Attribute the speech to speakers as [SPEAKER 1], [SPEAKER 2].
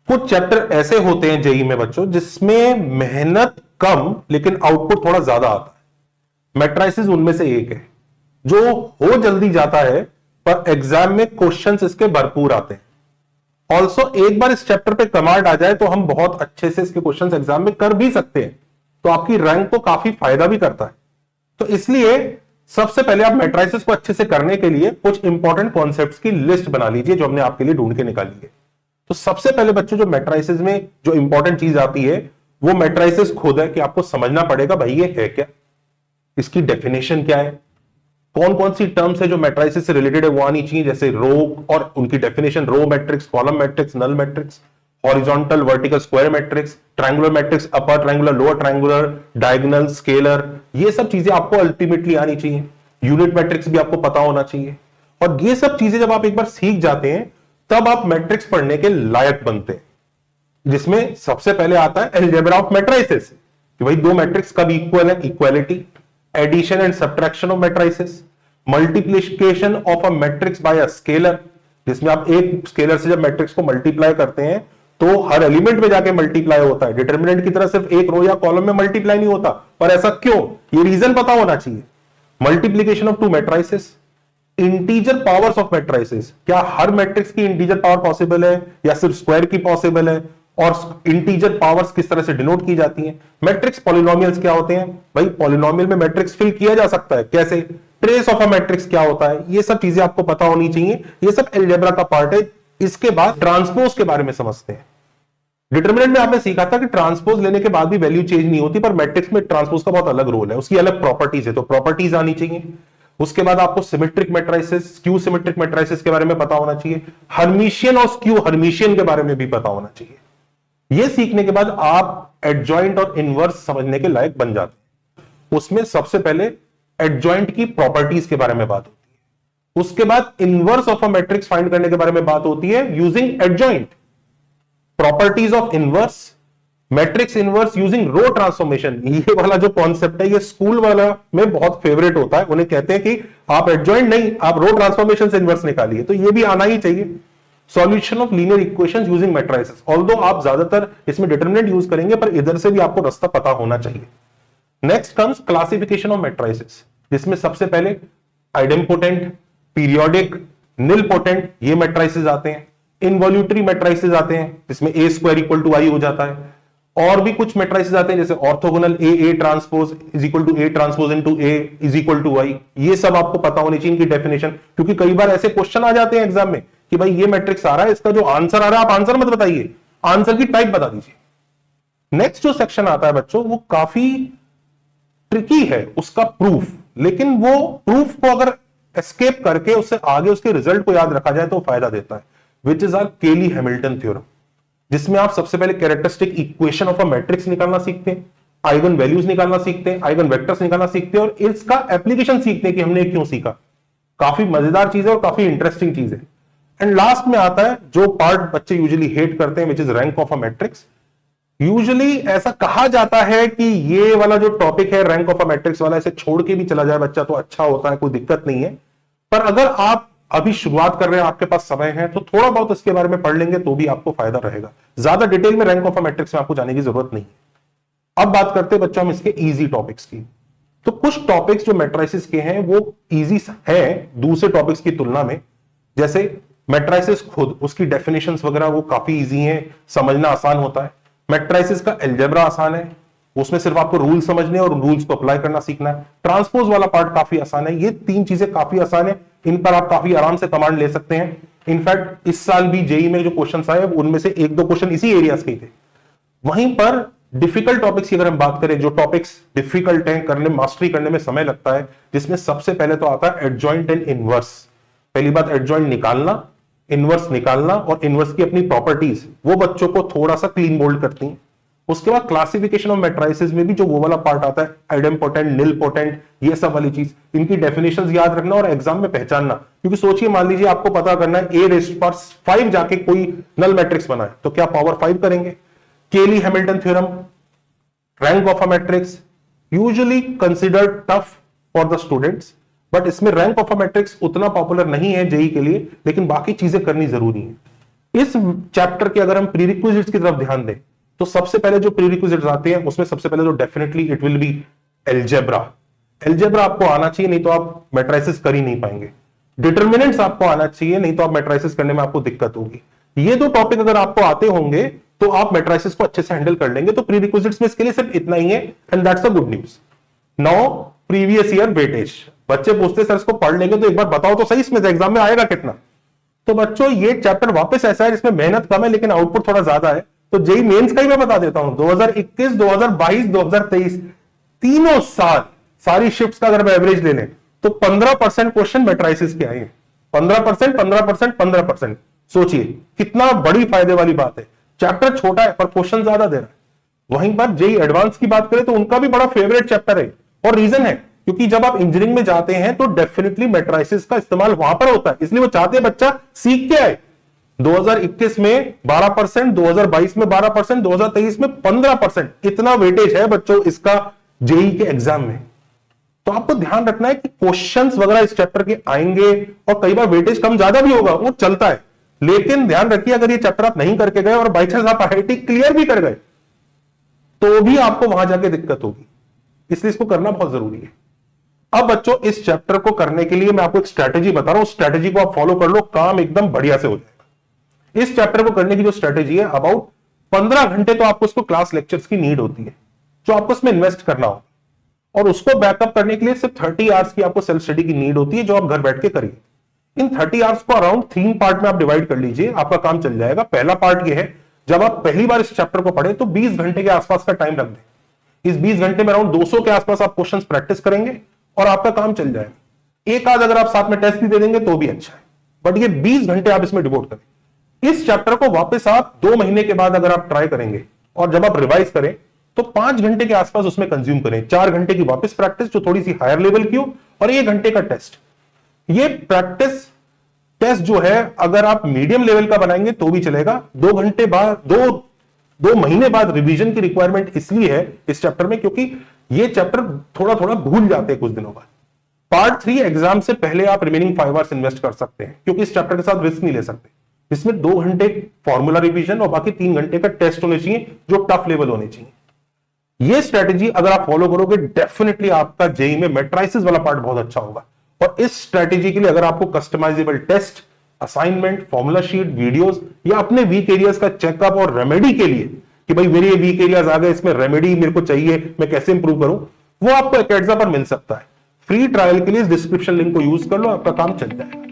[SPEAKER 1] कुछ चैप्टर ऐसे होते हैं जेई में बच्चों जिसमें मेहनत कम लेकिन आउटपुट थोड़ा ज्यादा आता है। मैट्रिसेस उनमें से एक है जो हो जल्दी जाता है पर एग्जाम में क्वेश्चंस इसके भरपूर आते हैं। ऑल्सो एक बार इस चैप्टर पे कमांड आ जाए तो हम बहुत अच्छे से इसके क्वेश्चंस एग्जाम में कर भी सकते हैं, तो आपकी रैंक को काफी फायदा भी करता है। तो इसलिए सबसे पहले आप मैट्रिसेस को अच्छे से करने के लिए कुछ इंपॉर्टेंट कॉन्सेप्ट्स की लिस्ट बना लीजिए जो हमने आपके लिए ढूंढ के निकाली है। तो सबसे पहले बच्चों जो मैट्रिसेस में जो इंपॉर्टेंट चीज आती है वो मैट्रिसेस खुद है कि आपको समझना पड़ेगा भाई ये है क्या, इसकी डेफिनेशन क्या है, कौन कौन सी टर्म्स है जो मैट्रिसेस से रिलेटेड है वो आनी चाहिए, जैसे रो और उनकी definition, row matrix, column matrix, null matrix, horizontal vertical square matrix, triangular matrix, upper triangular, lower triangular, diagonal, scalar, ये सब चीजें आपको अल्टीमेटली आनी चाहिए। यूनिट मैट्रिक्स भी आपको पता होना चाहिए। और ये सब चीजें जब आप एक बार सीख जाते हैं तब आप मैट्रिक्स पढ़ने के लायक बनते हैं, जिसमें सबसे पहले आता है अलजेब्रा ऑफ मैट्रिसेस कि भाई दो मैट्रिक्स कब इक्वल है, equality, addition and subtraction of matrices, multiplication of a matrix by a scalar, जिसमें आप एक स्केलर से जब मैट्रिक्स को मल्टीप्लाई करते हैं तो हर एलिमेंट में जाके मल्टीप्लाई होता है, डिटरमिनेंट की तरह सिर्फ एक रो या कॉलम में मल्टीप्लाई नहीं होता। पर ऐसा क्यों, ये रीजन पता होना चाहिए। Multiplication of to matrices, integer powers of matrices, क्या हर मैट्रिक्स की इंटीजर पावर पॉसिबल है या सिर्फ स्क्वायर की पॉसिबल है, और इंटीजर पावर्स किस तरह से डिनोट की जाती हैं। मैट्रिक्स पॉलिनोमियल्स क्या होते हैं, भाई पॉलिनोमियल में मैट्रिक्स फिल किया जा सकता है कैसे, ट्रेस ऑफ अ मैट्रिक्स क्या होता है, ये सब चीजें आपको पता होनी चाहिए। ये सब अलजेब्रा का पार्ट है। इसके बाद ट्रांसपोज के बारे में समझते हैं। डिटरमिनेंट में आपने सीखा था कि ट्रांसपोज लेने के बाद भी वैल्यू चेंज नहीं होती, पर मैट्रिक्स में ट्रांसपोज का बहुत अलग रोल है, उसकी अलग प्रॉपर्टीज है, तो प्रॉपर्टीज आनी चाहिए। उसके बाद आपको symmetric matrices, skew symmetric matrices के बारे में पता होना चाहिए। हर्मिशियन और स्क्यू हर्मिशियन के बारे में भी पता होना चाहिए। यह सीखने के बाद आप एडजॉइंट और इनवर्स समझने के लायक बन जाते हैं। उसमें सबसे पहले एडजॉइंट की प्रॉपर्टीज के बारे में बात होती है, उसके बाद inverse of a matrix find करने के बारे में बात होती है using adjoint, properties of inverse, matrix inverse using row transformation. ये वाला जो कॉन्सेप्ट है ये स्कूल वाला में बहुत फेवरेट होता है, उन्हें कहते हैं कि आप एडजॉइंट नहीं, आप रो ट्रांसफॉर्मेशन से इनवर्स निकालिए, तो ये भी आना ही चाहिए। Solution of linear equations using matrices, although आप ज्यादातर इसमें डिटरमिनेंट यूज करेंगे पर इधर से भी आपको रास्ता पता होना चाहिए। Next comes classification of matrices, जिसमें सबसे पहले आइडेम्पोटेंट, पीरियोडिक, निलपोटेंट ये मैट्रिसेस आते हैं। इनवॉल्यूटरी मैट्रिसेस आते हैं जिसमें ए स्क्वायर इक्वल टू आई हो जाता है। और भी कुछ मैट्रिसेस आते हैं जैसे orthogonal A transpose is equal to A transpose into A is equal to I. ये सब आपको पता होनी चाहिए इनकी डेफिनेशन, क्योंकि कई बार ऐसे क्वेश्चन आ जाते हैं एग्जाम में कि भाई ये मैट्रिक्स आ रहा है, इसका जो आंसर आ रहा है आप आंसर मत बताइए, आंसर की टाइप बता दीजिए। नेक्स्ट जो सेक्शन आता है बच्चों वो काफी ट्रिकी है, उसका प्रूफ, लेकिन वो प्रूफ को अगर एस्केप करके उससे आगे उसके रिजल्ट को याद रखा जाए तो फायदा देता है, विच इज आर केली हैमिल्टन थ्योरम, जिसमें आप सबसे पहले characteristic equation of a matrix निकालना सीखते हैं, आइगन वैल्यूज निकालना सीखते हैं, आइगन वेक्टर्स निकालना सीखते हैं और इसका एप्लीकेशन सीखते हैं कि हमने क्यों सीखा। काफी मजेदार चीज है और काफी इंटरेस्टिंग चीज है। एंड लास्ट में आता है जो पार्ट बच्चे यूजुअली हेट करते हैं, which is rank of a matrix. Usually ऐसा कहा जाता है कि ये वाला जो टॉपिक है रैंक ऑफ अ मैट्रिक्स वाला, इसे छोड़ के भी चला जाए बच्चा तो अच्छा होता है, कोई दिक्कत नहीं है। पर अगर आप अभी शुरुआत कर रहे हैं, आपके पास समय है, तो थोड़ा बहुत इसके बारे में पढ़ लेंगे तो भी आपको फायदा रहेगा। ज्यादा डिटेल में रैंक ऑफ अ मैट्रिक्स में आपको जाने की जरूरत नहीं है। अब बात करते हैं बच्चों हम इसके इजी टॉपिक्स की। तो कुछ टॉपिक्स जो मैट्रिसेस के हैं वो इजी है दूसरे टॉपिक्स की तुलना में। जैसे मैट्रिसेस खुद, उसकी डेफिनेशंस वगैरह वो काफी इजी हैं, समझना आसान होता है। मैट्रिसेस का अलजेब्रा आसान है, उसमें सिर्फ आपको रूल समझने और रूल्स को अप्लाई करना सीखना है। ट्रांसपोज वाला पार्ट काफी आसान है। ये तीन चीजें काफी आसान है, इन पर आप काफी आराम से कमांड ले सकते हैं। इनफैक्ट इस साल भी जेई में जो क्वेश्चंस आए उनमें से एक दो क्वेश्चन इसी एरियाज के थे। वहीं पर डिफिकल्ट टॉपिक्स की अगर हम बात करें, जो टॉपिक्स डिफिकल्ट हैं करने, मास्टरी करने में समय लगता है, जिसमें सबसे पहले तो आता है एडजॉइंट एंड इनवर्स। पहली बात एडजॉइंट निकालना, इनवर्स निकालना और इनवर्स की अपनी प्रॉपर्टीज, वो बच्चों को थोड़ा सा क्लीन बोल्ड करती हैं। उसके बाद क्लासिफिकेशन ऑफ मैट्रिसेस में भी जो वो वाला पार्ट आता है, आइडेम्पोटेंट, निलपोटेंट, ये सब वाली चीज, इनकी डेफिनेशंस याद रखना और एग्जाम में पहचानना। क्योंकि सोचिए, मान लीजिए आपको पता करना है ए रेज़ पावर 5 जाके कोई नल मैट्रिक्स बना है, तो क्या पावर 5 करेंगे? केली Hamilton theorem, rank of a matrix, usually considered tough for the students, but इसमें रैंक ऑफ अ मैट्रिक्स उतना पॉपुलर नहीं है जेई के लिए, लेकिन बाकी चीजें करनी जरूरी है। इस चैप्टर के अगर हम प्रीरिक्विजिट्स की तरफ ध्यान दें तो सबसे पहले जो प्रीरिक्विजिट्स आते हैं उसमें सबसे पहले तो definitely it will be algebra. Algebra आपको आना चाहिए, नहीं तो आप मैट्रिसेस कर ही नहीं पाएंगे। डिटर्मिनेंट्स आपको आना चाहिए, नहीं तो आप मैट्रिसेस करने में आपको दिक्कत होगी। ये दो टॉपिक अगर आपको आते होंगे तो आप मैट्रिसेस को अच्छे से हैंडल कर लेंगे। तो प्रीरिक्विजिट्स में इसके लिए सिर्फ इतना ही है, and that's a good news. Now previous year weightage, बच्चे पूछते सर इसको पढ़ लेंगे तो एक बार बताओ तो सही इसमें एग्जाम में आएगा कितना। तो बच्चों ये चैप्टर वापस ऐसा है जिसमें मेहनत कम है लेकिन आउटपुट थोड़ा ज्यादा है। तो जेई मेंस का ही मैं बता देता हूं, 2021, 2022, 2023 तीनों साल सारी शिफ्ट्स का अगर मैं एवरेज ले लें तो 15% क्वेश्चन मैट्रिसेस के आए हैं। 15%, 15%, 15%। सोचिए कितना बड़ी फायदे वाली बात है। चैप्टर छोटा है पर क्वेश्चन ज्यादा दे रहा है। वहीं पर जेई एडवांस की बात करें तो उनका भी बड़ा फेवरेट चैप्टर है, और रीजन है क्योंकि जब आप इंजीनियरिंग में जाते हैं तो डेफिनेटली मैट्रिसेस का इस्तेमाल वहां पर होता है, इसलिए वो चाहते हैं बच्चा सीख के आए। 2021 में 12%, 2022 में 12%, 2023 में 15%। इतना वेटेज है बच्चों इसका जेई के एग्जाम में। तो आपको ध्यान रखना है कि क्वेश्चंस वगैरह इस चैप्टर के आएंगे और कई बार वेटेज कम ज्यादा भी होगा, वो चलता है। लेकिन ध्यान रखिए अगर ये चैप्टर आप नहीं करके गए और बाई चांस आप आईआईटी क्लियर भी कर गए तो भी आपको वहां जाके दिक्कत होगी, इसलिए इसको करना बहुत जरूरी है। अब बच्चों इस चैप्टर को करने के लिए मैं आपको एक स्ट्रेटेजी बता रहा हूं, स्ट्रेटेजी को आप फॉलो कर लो, काम एकदम बढ़िया से हो जाएगा। इस चैप्टर को करने की जो स्ट्रेटेजी है, अबाउट 15 घंटे तो आपको इसको क्लास लेक्चर्स की नीड होती है जो आपको इसमें इन्वेस्ट करना हो, और उसको बैकअप करने के लिए सिर्फ 30 आवर्स की आपको सेल्फ स्टडी की नीड होती है जो आप घर बैठ के करिए। इन 30 आवर्स को अराउंड 3 पार्ट में आप डिवाइड कर लीजिए, आपका काम चल जाएगा। पहला पार्ट ये है, जब आप पहली बार इस चैप्टर को पढ़े तो 20 घंटे के आसपास का टाइम रख दें। इस 20 घंटे में अराउंड 200 के आसपास आप क्वेश्चंस प्रैक्टिस करेंगे और आपका काम चल जाएगा। एक आध अगर आप साथ में टेस्ट भी दे देंगे तो भी अच्छा है, बट ये 20 घंटे आप इसमें डिवोट करें। इस चैप्टर को वापस आप 2 महीने के बाद अगर आप ट्राई करेंगे और जब आप रिवाइज करें तो 5 घंटे के आसपास उसमें कंज्यूम करें। 4 घंटे की वापस प्रैक्टिस जो थोड़ी सी हायर लेवल की हो, और 1 घंटे का टेस्ट। ये प्रैक्टिस टेस्ट जो है अगर आप मीडियम लेवल का बनाएंगे तो भी चलेगा। 2 घंटे बाद, 2 महीने बाद रिवीजन की रिक्वायरमेंट इसलिए है इस चैप्टर में क्योंकि ये चैप्टर थोड़ा थोड़ा भूल जाते हैं कुछ दिनों बाद। पार्ट 3 एग्जाम से पहले आप रिमेनिंग 5 आवर्स इन्वेस्ट कर सकते हैं क्योंकि इस चैप्टर के साथ रिस्क नहीं ले सकते। इसमें 2 घंटे फॉर्मूला रिवीजन और बाकी 3 घंटे का टेस्ट होने चाहिए जो टफ लेवल होने चाहिए। ये स्ट्रेटेजी अगर आप फॉलो करोगे डेफिनेटली आपका जेई में मैट्रिसेस वाला पार्ट बहुत अच्छा होगा। और इस स्ट्रेटेजी के लिए अगर आपको customisable test, assignment, formula sheet, videos या अपने वीक एरियाज का चेकअप और रेमेडी के लिए कि भाई मेरे ये वीक एरियाज आ गए, इसमें रेमेडी मेरे को चाहिए, मैं कैसे इंप्रूव करूं, वो आपको एकेडजा पर मिल सकता है। फ्री ट्रायल के लिए इस डिस्क्रिप्शन लिंक को यूज कर लो, आपका काम चल जाएगा।